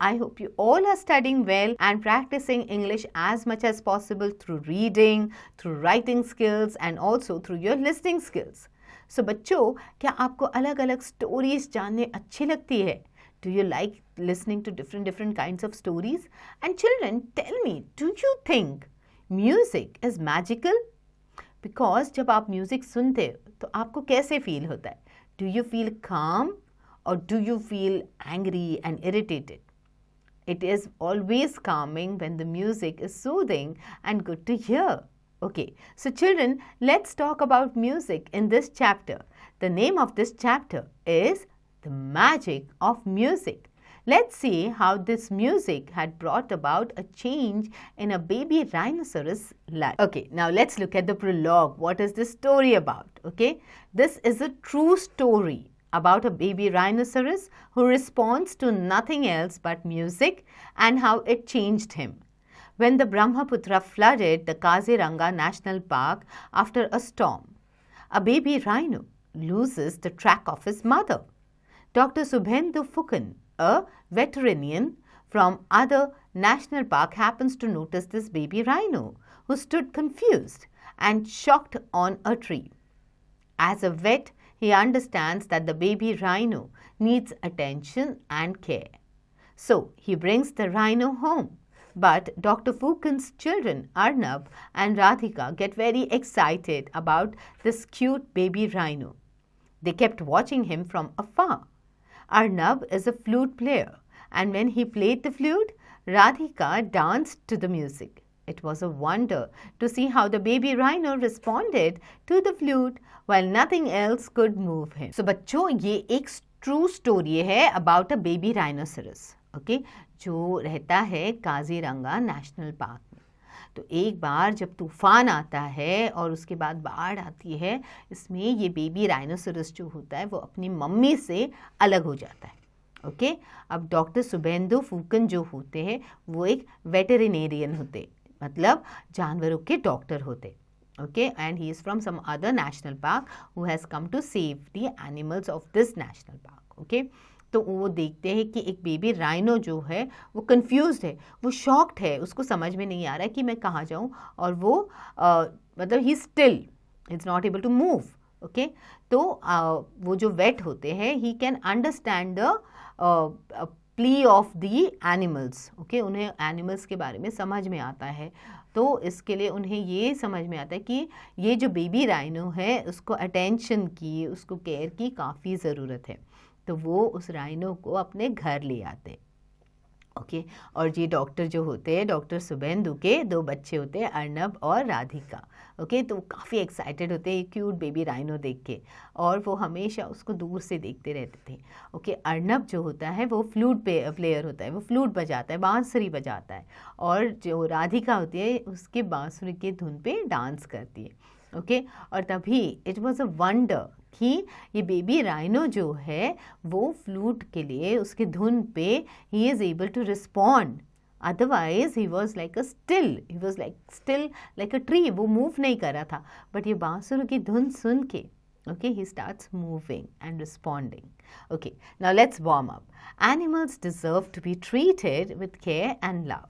I hope you all are studying well and practicing English as much as possible through reading, through writing skills and also through your listening skills. So बच्चों, क्या आपको अलग-अलग stories जानने अच्छी लगती है? Do you like listening to different kinds of stories? And children, tell me, do you think music is magical? Because जब आप music सुनते हो तो आपको कैसे feel होता है? Do you feel calm or do you feel angry and irritated? It is always calming when the music is soothing and good to hear. Okay, so children, let's talk about music in this chapter. The name of this chapter is The Magic of Music. Let's see how this music had brought about a change in a baby rhinoceros' life. Okay, now let's look at the prologue. What is this story about? Okay, this is a true story about a baby rhinoceros who responds to nothing else but music and how it changed him. When the Brahmaputra flooded the Kaziranga National Park after a storm, a baby rhino loses the track of his mother. Dr. Subhendu Fukan, a veterinarian from other national park, happens to notice this baby rhino who stood confused and shocked on a tree. As a vet, he understands that the baby rhino needs attention and care. So he brings the rhino home. But Dr. Fukan's children, Arnab and Radhika, get very excited about this cute baby rhino. They kept watching him from afar. Arnab is a flute player, and when he played the flute, Radhika danced to the music. It was a wonder to see how the baby rhino responded to the flute while nothing else could move him. So बच्चों, ये एक true story है about a baby rhinoceros, okay, जो रहता है Kaziranga national park में. तो एक बार जब तूफान आता है और उसके बाद बाढ़ आती है, इसमें ये बेबी राइनोसरस जो होता है वो अपनी मम्मी से अलग हो जाता है. ओके, अब डॉक्टर सुबेंदु फूकन जो होते हैं वो एक वेटरिनेरियन होते, मतलब जानवरों के डॉक्टर होते. Okay, and he is from some other national park who has come to save the animals of this national park. Okay, तो वो देखते हैं कि एक बेबी राइनो जो है वो कंफ्यूज्ड है, वो शॉक्ड है, उसको समझ में नहीं आ रहा है कि मैं कहाँ जाऊँ, और वो मतलब he still is not able to move. Okay, तो वो जो वेट होते हैं he can understand the plea of the animals. Okay, उन्हें एनिमल्स के बारे में समझ में आता है, तो इसके लिए उन्हें ये समझ में आता है कि ये जो बेबी राइनो है उसको अटेंशन की, उसको केयर की काफ़ी ज़रूरत है. तो वो उस राइनो को अपने घर ले आते. ओके, और ये डॉक्टर जो होते हैं, डॉक्टर सुबेंदु के 2 बच्चे होते हैं, अर्नब और राधिका. ओके, तो काफ़ी एक्साइटेड होते हैं क्यूट बेबी राइनो देख के, और वो हमेशा उसको दूर से देखते रहते थे. ओके, अर्नब जो होता है वो फ्लूट प्लेयर होता है, वो फ्लूट बजाता है, बांसुरी बजाता है, और जो राधिका होती है उसके बांसुरी के धुन पे डांस करती है. ओके, और तभी इट वॉज अ वंडर कि ये बेबी राइनो जो है वो फ्लूट के लिए उसके धुन पे he is able to respond. Otherwise he was like a still like a tree, वो मूव नहीं कर रहा था. बट ये बांसुरी की धुन सुन के, okay, he starts moving and responding. Okay, now let's warm up. Animals deserve to be treated with care and love.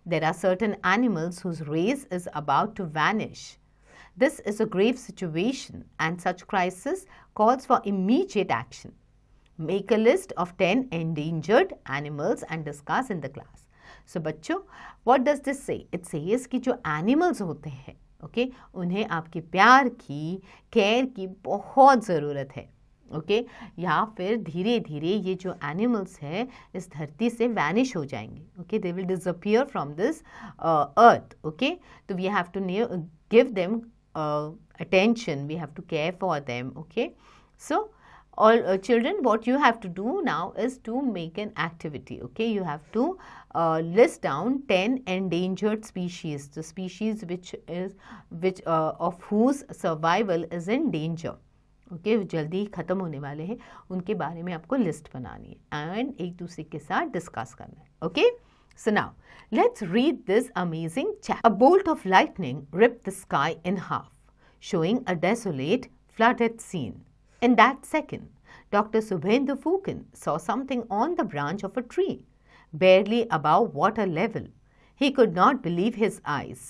There are certain animals whose race is about to vanish. This is a grave situation and such crisis calls for immediate action. Make a list of 10 endangered animals and discuss in the class. So बच्चों, what does this say? It says कि जो animals होते हैं, okay, उन्हें आपके प्यार की, care की बहुत ज़रूरत है. ओके, या फिर धीरे धीरे ये जो एनिमल्स हैं इस धरती से वैनिश हो जाएंगे. Okay, they will disappear from this earth. Okay, तो we have to give them attention, we have to care for them. Okay, so all children, what you have to do now is to make an activity. Okay, you have to list down 10 endangered species, the species which of whose survival is in danger. Okay, जल्दी ख़त्म होने वाले हैं, उनके बारे में आपको list बनानी है एंड एक दूसरे के साथ डिस्कस करना है. Okay, so now let's read this amazing chapter. A bolt of lightning ripped the sky in half, showing a desolate, flooded scene. In that second, Dr. Subhendu Fukan saw something on the branch of a tree. barely above water level. He could not believe his eyes.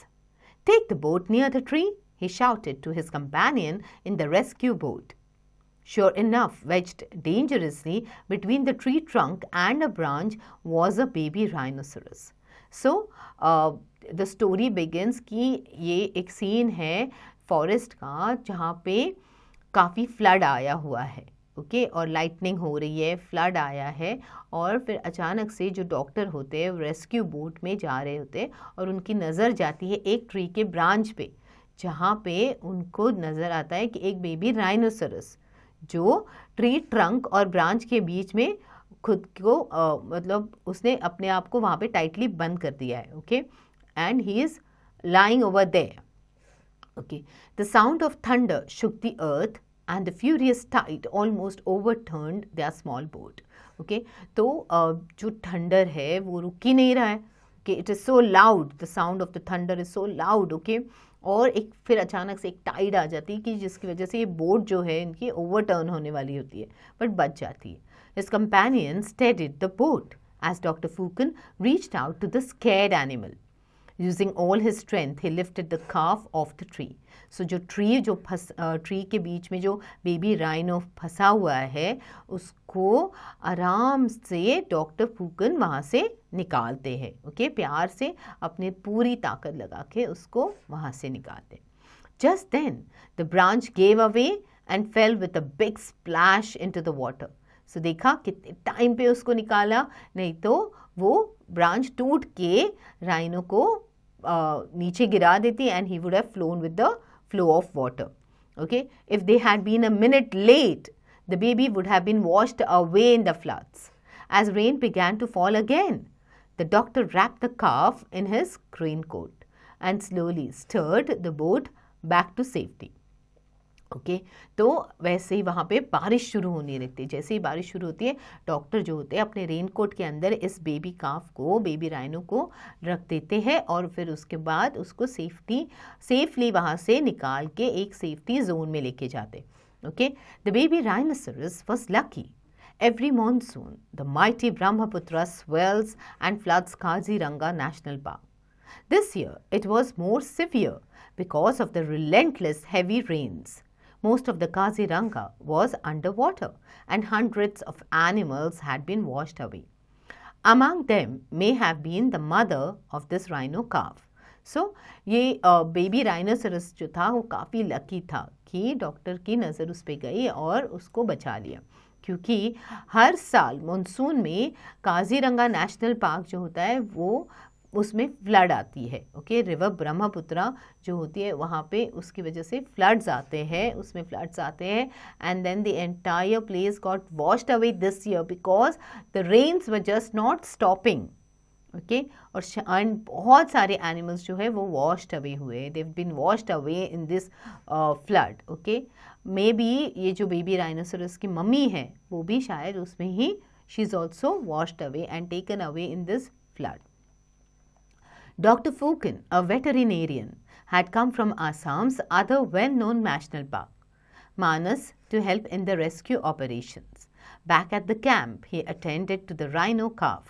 "Take the boat near the tree," he shouted to his companion in the rescue boat. Sure enough, wedged dangerously between the tree trunk and a branch was a baby rhinoceros. So, the story begins कि ये एक scene है forest का जहाँ पे काफ़ी flood आया हुआ है, ओके, और लाइटनिंग हो रही है, फ्लड आया है, और फिर अचानक से जो डॉक्टर होते हैं रेस्क्यू बोट में जा रहे होते हैं और उनकी नज़र जाती है एक ट्री के ब्रांच पे, जहाँ पे उनको नज़र आता है कि एक बेबी राइनोसरस जो ट्री ट्रंक और ब्रांच के बीच में खुद को मतलब उसने अपने आप को वहाँ पे टाइटली बंद कर दिया है, okay, and he is lying over there. Okay, the sound of thunder shook the earth and the furious tide almost overturned their small boat. Okay, तो जो थंडर है वो रुक ही नहीं रहा है. Okay, it is so loud, the sound of the thunder is so loud. Okay, और एक फिर अचानक से एक टाइड आ जाती है कि जिसकी वजह से ये बोट जो है इनकी ओवरटर्न होने वाली होती है, बट बच जाती है. His companion steadied the boat as Dr. Fukin reached out to the scared animal. Using all his strength, he lifted the calf off the tree. So जो ट्री के बीच में जो बेबी राइनो फंसा हुआ है उसको आराम से डॉक्टर फूकन वहाँ से निकालते हैं, ओके, प्यार से अपनी पूरी ताकत लगा के उसको वहाँ से निकालते. Just then, the branch gave away and fell with a big splash into the water. So देखा कितने टाइम पे उसको निकाला, नहीं तो वो ब्रांच टूट के राइनो को नीचे गिरा देती and he would have flown with the flow of water. Okay, if they had been a minute late the baby would have been washed away in the floods. As rain began to fall again the doctor wrapped the calf in his raincoat and slowly steered the boat back to safety. Okay, तो वैसे ही वहाँ पे बारिश शुरू होने लगती है. जैसे ही बारिश शुरू होती है डॉक्टर जो होते हैं अपने रेनकोट के अंदर इस बेबी काफ को, बेबी राइनो को रख देते हैं और फिर उसके बाद उसको सेफली वहाँ से निकाल के एक सेफ्टी जोन में लेके जाते. Okay, the baby rhinoceros was lucky. Every monsoon, the mighty Brahmaputra swells and floods Kaziranga National Park. This year, it was more severe because of the relentless heavy rains. Most of the Kaziranga was underwater and hundreds of animals had been washed away. Among them may have been the mother of this rhino calf. So, ये baby rhinoceros जो था वो काफ़ी lucky था कि doctor की नज़र उस पर गई और उसको बचा लिया, क्योंकि हर साल मानसून में काजीरंगा नेशनल पार्क जो होता है वो उसमें फ्लड आती है. ओके, रिवर ब्रह्मपुत्रा जो होती है वहाँ पे उसकी वजह से फ्लड्स आते हैं, उसमें फ्लड्स आते हैं and then the entire place got washed away this year because the rains were just not stopping. Okay, और बहुत सारे एनिमल्स जो है वो वॉश्ड अवे हुए, they have been washed away in this flood. Okay, maybe ये जो baby rhinoceros की मम्मी है वो भी शायद उसमें ही she is also washed away and taken away in this flood. Dr. Fukin, a veterinarian, had come from Assam's other well-known national park, Manas, to help in the rescue operations. Back at the camp, he attended to the rhino calf.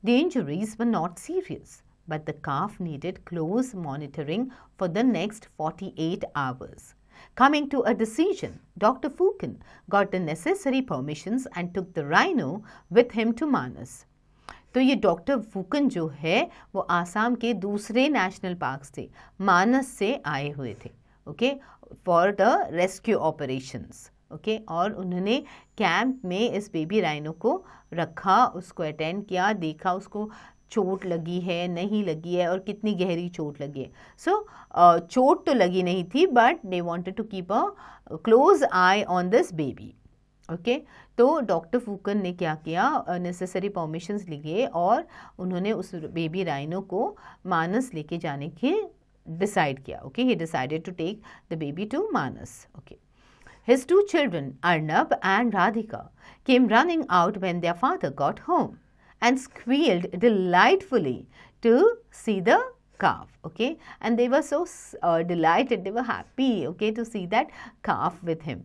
The injuries were not serious, but the calf needed close monitoring for the next 48 hours. Coming to a decision, Dr. Fukin got the necessary permissions and took the rhino with him to Manas. तो ये doctor फूकन जो है वो आसाम के दूसरे national park से मानस से आए हुए थे, okay, for the rescue operations. Okay, और उन्होंने कैंप में इस बेबी राइनो को रखा, उसको अटेंड किया, देखा उसको चोट लगी है नहीं लगी है और कितनी गहरी चोट लगी है. सो चोट तो लगी नहीं थी but they wanted to keep a close eye on this baby. Okay, तो डॉक्टर फूकन ने क्या किया, नेसेसरी परमिशंस लिए और उन्होंने उस बेबी राइनो को मानस लेके जाने की डिसाइड किया. Okay, he decided to take the baby to Manas. Okay, his 2 children, Arnab and Radhika, came running out when their father got home and squealed delightfully to see the calf. Okay, and they were so delighted, they were happy, okay, to see that calf with him.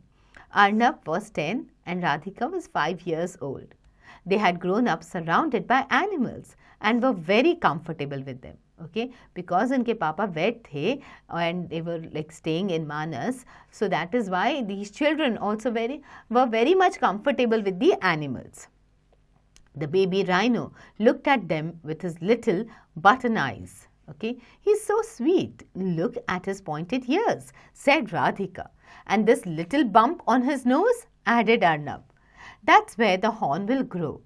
Arnab was 10 and Radhika was 5 years old. they had grown up surrounded by animals and were very comfortable with them. Okay, because उनके पापा vet थे and they were like staying in Manas, so that is why these children also were very much comfortable with the animals. The baby rhino looked at them with his little button eyes. Okay, he's so sweet. Look at his pointed ears, said Radhika. And this little bump on his nose, added Arnab. That's where the horn will grow.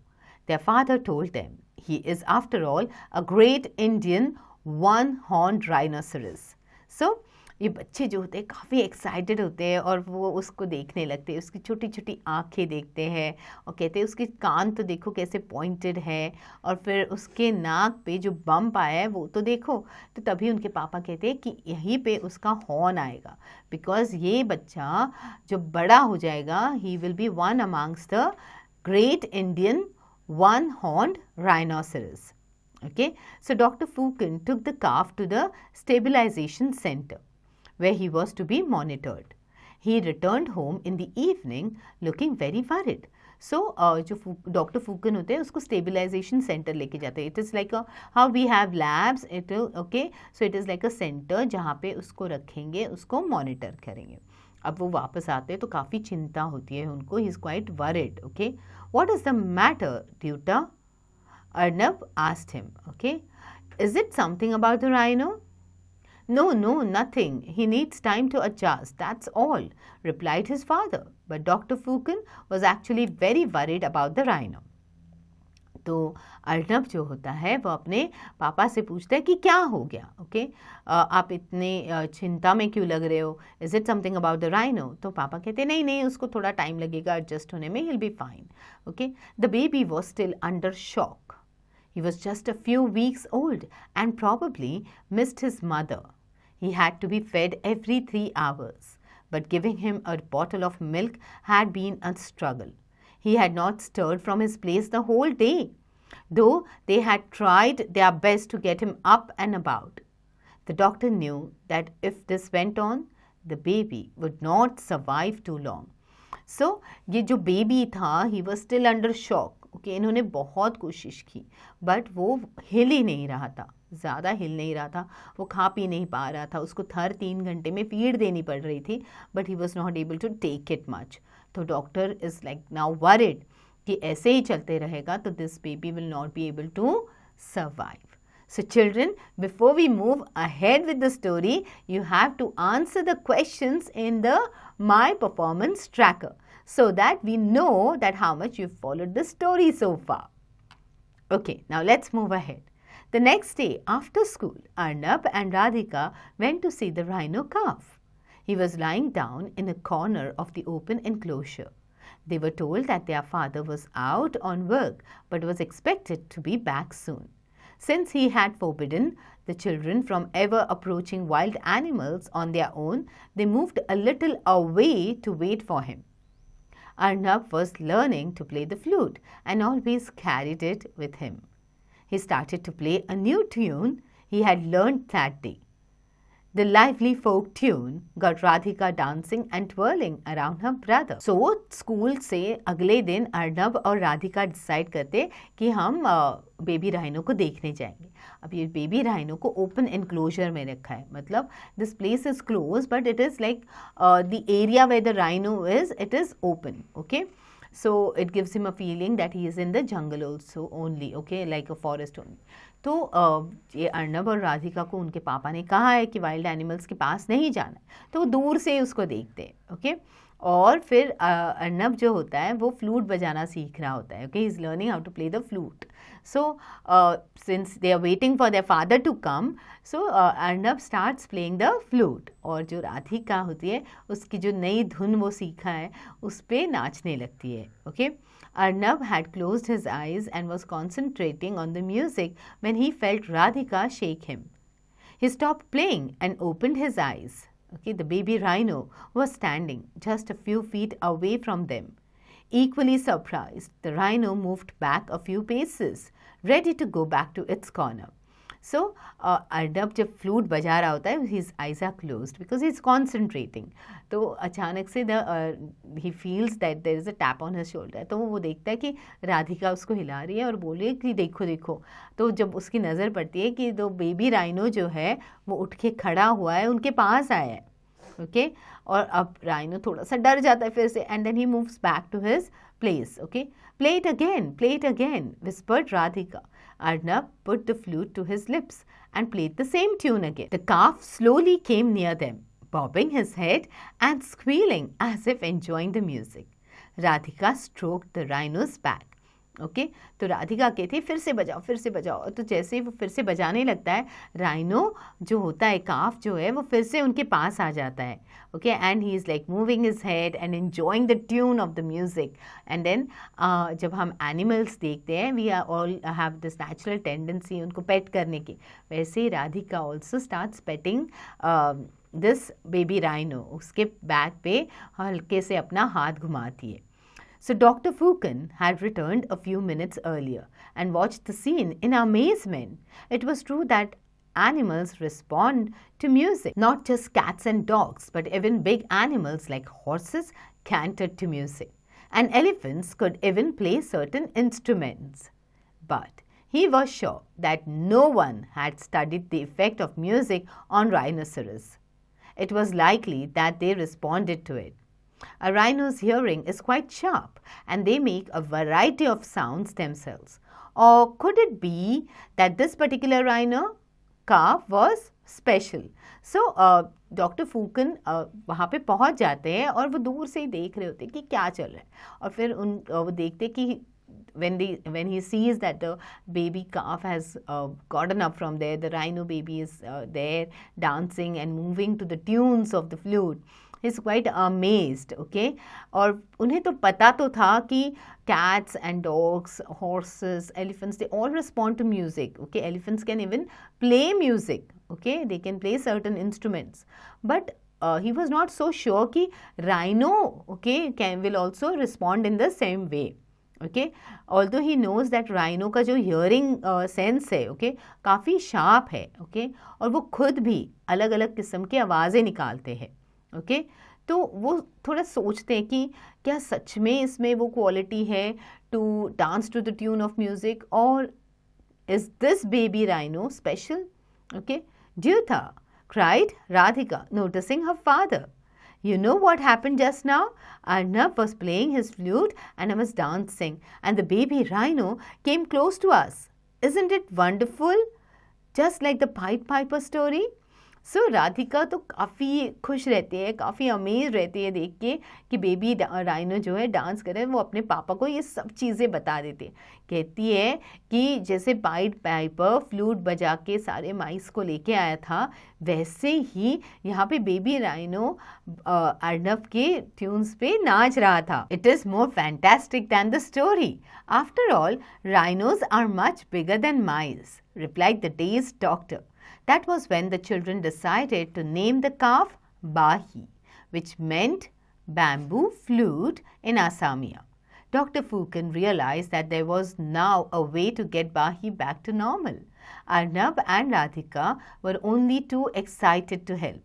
Their father told them. He is, after all, a great Indian one-horned rhinoceros. So, ये बच्चे जो होते हैं काफ़ी excited होते हैं और वो उसको देखने लगते हैं, उसकी छोटी छोटी आँखें देखते हैं और कहते हैं उसके कान तो देखो कैसे पॉइंटेड है और फिर उसके नाक पे जो बम्प आया है वो तो देखो. तो तभी उनके पापा कहते हैं कि यहीं पे उसका हॉर्न आएगा, बिकॉज ये बच्चा जो बड़ा हो जाएगा he will be one amongst the great Indian one horned rhinoceros. Okay, so Dr. Fukin took the calf to the stabilization center, where he was to be monitored. He returned home in the evening looking very worried. So, जो Dr. Fukin होते हैं उसको stabilization center लेके जाते हैं. It is like how we have labs. Okay, so it is like a center जहाँ पे उसको रखेंगे, उसको monitor करेंगे. अब वो वापस आते हैं तो काफ़ी चिंता होती है उनको. He is quite worried. Okay, what is the matter, tutor? Arnab asked him. Okay, is it something about the rhino? No, nothing. He needs time to adjust, that's all, replied his father. But Dr. Fukin was actually very worried about the rhino. तो अर्नब जो होता है वो अपने पापा से पूछता है कि क्या हो गया. ओके, आप इतने चिंता में क्यों लग रहे हो? Is it something about the rhino? तो पापा कहते हैं नहीं उसको थोड़ा टाइम लगेगा एडजस्ट होने में, he will be fine. Okay, the baby was still under shock. He was just a few weeks old and probably missed his mother. He had to be fed every 3 hours, but giving him a bottle of milk had been a struggle. He had not stirred from his place the whole day, though they had tried their best to get him up and about. The doctor knew that if this went on, the baby would not survive too long. So, ये जो baby था, he was still under shock. Okay, इन्होंने बहुत कोशिश की but वो हिल ही नहीं रहा था, ज़्यादा हिल नहीं रहा था, वो खा पी नहीं पा रहा था, उसको हर 3 घंटे में फीड देनी पड़ रही थी, but he was not able to take it much. तो doctor is like now worried कि ऐसे ही चलते रहेगा तो this baby will not be able to survive. So children, before we move ahead with the story, you have to answer the questions in the My Performance Tracker, so that we know that how much you've followed the story so far. Okay, now let's move ahead. The next day after school, Arnab and Radhika went to see the rhino calf. He was lying down in a corner of the open enclosure. They were told that their father was out on work but was expected to be back soon. Since he had forbidden the children from ever approaching wild animals on their own, they moved a little away to wait for him. Arnab was learning to play the flute and always carried it with him. He started to play a new tune he had learned that day. The lively folk tune got Radhika dancing and twirling around her brother. So, school से अगले दिन अर्नब और Radhika decide करते कि हम baby rhino को देखने जाएंगे. अब ये बेबी राइनो को ओपन एनक्लोजर में रखा है, मतलब this place is close but it is like the area where the rhino is, it is open. Okay, so it gives him a feeling that he is in the jungle also only, okay, like a forest only. तो ये अर्नब और राधिका को उनके पापा ने कहा है कि वाइल्ड एनिमल्स के पास नहीं जाना, तो वो दूर से उसको देखते हैं. ओके, और फिर अर्नब जो होता है वो फ्लूट बजाना सीख रहा होता है. Okay, he is learning how to play the flute. So, since they are waiting for their father to come, so Arnab starts playing the flute. और जो राधिका होती है उसकी जो नई धुन वो सीखा है उस पे नाचने लगती है. Okay, Arnab had closed his eyes and was concentrating on the music when he felt Radhika shake him. He stopped playing and opened his eyes. Okay, the baby rhino was standing just a few feet away from them. Equally surprised, the rhino moved back a few paces, ready to go back to its corner. सो अर्नब जब flute बजा रहा होता है, his eyes are closed because he is concentrating. तो अचानक से he feels that there is a tap on his shoulder. तो वो देखता है कि राधिका उसको हिला रही है और बोल रही है कि देखो देखो. तो जब उसकी नज़र पड़ती है कि तो बेबी राइनो जो है वो उठ के खड़ा हुआ है, उनके पास आया है. ओके और अब राइनो थोड़ा सा डर जाता है फिर से, and then he moves back to his place. Okay, play it again, whispered Radhika. Arnab put the flute to his lips and played the same tune again. The calf slowly came near them, bobbing his head and squealing as if enjoying the music. Radhika stroked the rhino's back. Okay तो राधिका कहती है फिर से बजाओ. तो जैसे ही वो फिर से बजाने लगता है, राइनो जो होता है, काफ जो है, वो फिर से उनके पास आ जाता है. Okay and he is like moving his head and enjoying the tune of the music. And then जब हम एनिमल्स देखते हैं, we are all have this natural tendency उनको पेट करने की, वैसे ही Radhika also starts petting this baby rhino. उसके बैक पे हल्के से अपना हाथ घुमाती है. So Dr. Fukin had returned a few minutes earlier and watched the scene in amazement. It was true that animals respond to music. Not just cats and dogs, but even big animals like horses cantered to music. And elephants could even play certain instruments. But he was sure that no one had studied the effect of music on rhinoceros. It was likely that they responded to it. A rhino's hearing is quite sharp, and they make a variety of sounds themselves. Or could it be that this particular rhino calf was special? So, doctor फूकन वहाँ पे पहुँच जाते हैं और वो दूर से ही देख रहे होते हैं कि क्या चल रहा है. और फिर वो देखते कि when he sees that the baby calf has gotten up from there, the rhino baby is there dancing and moving to the tunes of the flute. He's quite amazed. Okay, और उन्हें तो पता तो था कि cats and dogs, horses, elephants, they all respond to music. Okay, elephants can even play music. Okay, they can play certain instruments. But he was not so sure कि rhino, okay, will also respond in the same way. Okay, although he knows that rhino का जो hearing sense है, okay, काफ़ी sharp है, okay, और वो खुद भी अलग अलग किस्म की आवाज़ें निकालते हैं. ओके तो वो थोड़ा सोचते हैं कि क्या सच में इसमें वो क्वालिटी है to dance to the tune of music, और is this baby rhino special? Okay ड्यूथा cried Radhika, noticing her father. You know what happened just now? Arnab was playing his flute and I was dancing, and the baby rhino came close to us. Isn't it wonderful? Just like the Pied Piper story? सो राधिका तो काफ़ी खुश रहती है, काफ़ी amaze रहती है देख के कि बेबी राइनो जो है डांस कर रहे हैं. वो अपने पापा को ये सब चीज़ें बता देती है. कहती है कि जैसे पाइड पाइपर फ्लूट बजा के सारे माइस को लेके आया था, वैसे ही यहाँ पे बेबी राइनो अर्नब के ट्यून्स पे नाच रहा था. It is more fantastic than the story. After all rhinos are much bigger than mice, replied the dazed doctor. That was when the children decided to name the calf Bahi, which meant bamboo flute in Assamia. Dr. Fukin realized that there was now a way to get Bahi back to normal. Arnab and Radhika were only too excited to help.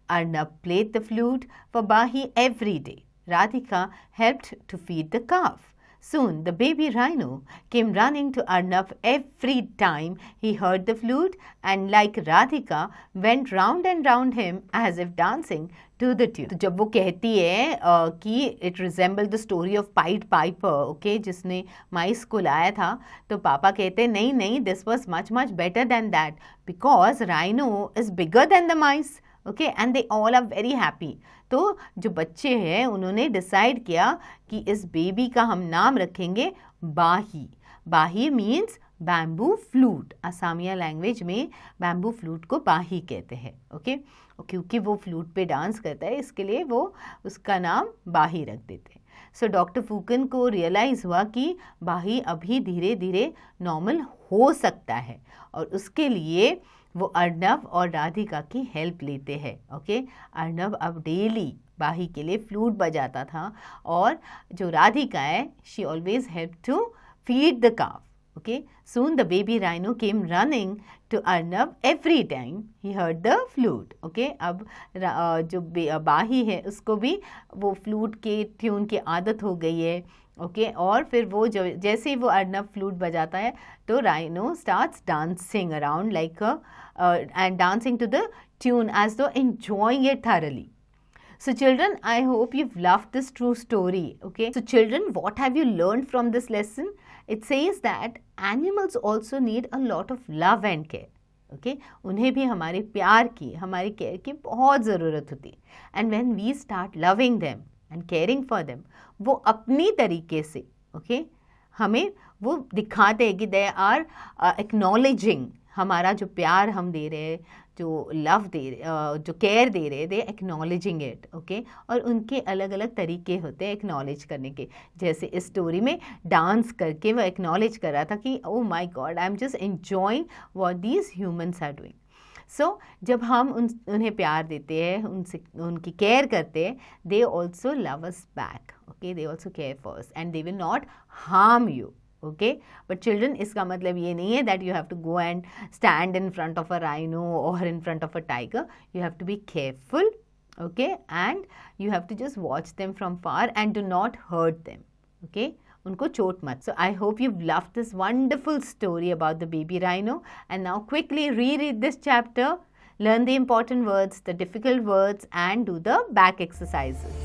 Arnab played the flute for Bahi every day. Radhika helped to feed the calf. Soon the baby rhino came running to Arnab every time he heard the flute, and like Radhika went round and round him as if dancing to the tune. तो जब वो कहती है कि it resembled the story of Pied Piper, okay, जिसने माइस को लाया था, तो पापा कहते नहीं, this was much better than that because rhino is bigger than the mice. Okay and they all are very happy. तो जो बच्चे हैं उन्होंने डिसाइड किया कि इस बेबी का हम नाम रखेंगे बाही. बाही means bamboo flute. Asamiya language में बैम्बू फ्लूट को बाही कहते हैं. ओके क्योंकि वो फ्लूट पे डांस करता है, इसके लिए वो उसका नाम बाही रख देते हैं. सो डॉक्टर फूकन को रियलाइज़ हुआ कि बाही अभी धीरे धीरे नॉर्मल हो सकता है, और उसके लिए वो अर्नब और राधिका की हेल्प लेते हैं. ओके अर्नब अब डेली बाही के लिए फ्लूट बजाता था, और जो राधिका है she always help to feed the calf. Okay Soon the baby rhino came running to Arnab every time he heard the flute. Okay, अब जो बाही है उसको भी वो फ्लूट के ट्यून की आदत हो गई है. ओके और फिर वो जैसे ही वो अर्नब फ्लूट बजाता है तो rhino starts dancing around like and dancing to the tune as though enjoying it thoroughly. So children, I hope you've loved this true story. Okay, so children, what have you learned from this lesson? It says that animals also need a lot of love and care. Okay, उन्हें भी हमारे प्यार की, हमारी care की बहुत ज़रूरत होती है. And when we start loving them and caring for them, वो अपनी तरीके से okay, हमें वो दिखाते हैं कि they are acknowledging हमारा जो प्यार हम दे रहे हैं, जो लव दे रहे, जो केयर दे रहे, दे एक्नॉलेजिंग इट. ओके और उनके अलग अलग तरीके होते हैं एक्नॉलेज करने के. जैसे इस स्टोरी में डांस करके वो एक्नॉलेज कर रहा था कि oh my god, I am just enjoying what these humans are doing. So जब हम उन्हें प्यार देते हैं, उनसे उनकी केयर करते हैं, they also love us back. Okay, they also care for us and they will not harm you. Okay, but children, इसका मतलब ये नहीं है that you have to go and stand in front of a rhino or in front of a tiger. You have to be careful, okay, and you have to just watch them from far and do not hurt them. Okay, उनको चोट मत. So I hope you've loved this wonderful story about the baby rhino. And now quickly reread this chapter, learn the important words, the difficult words, and do the back exercises.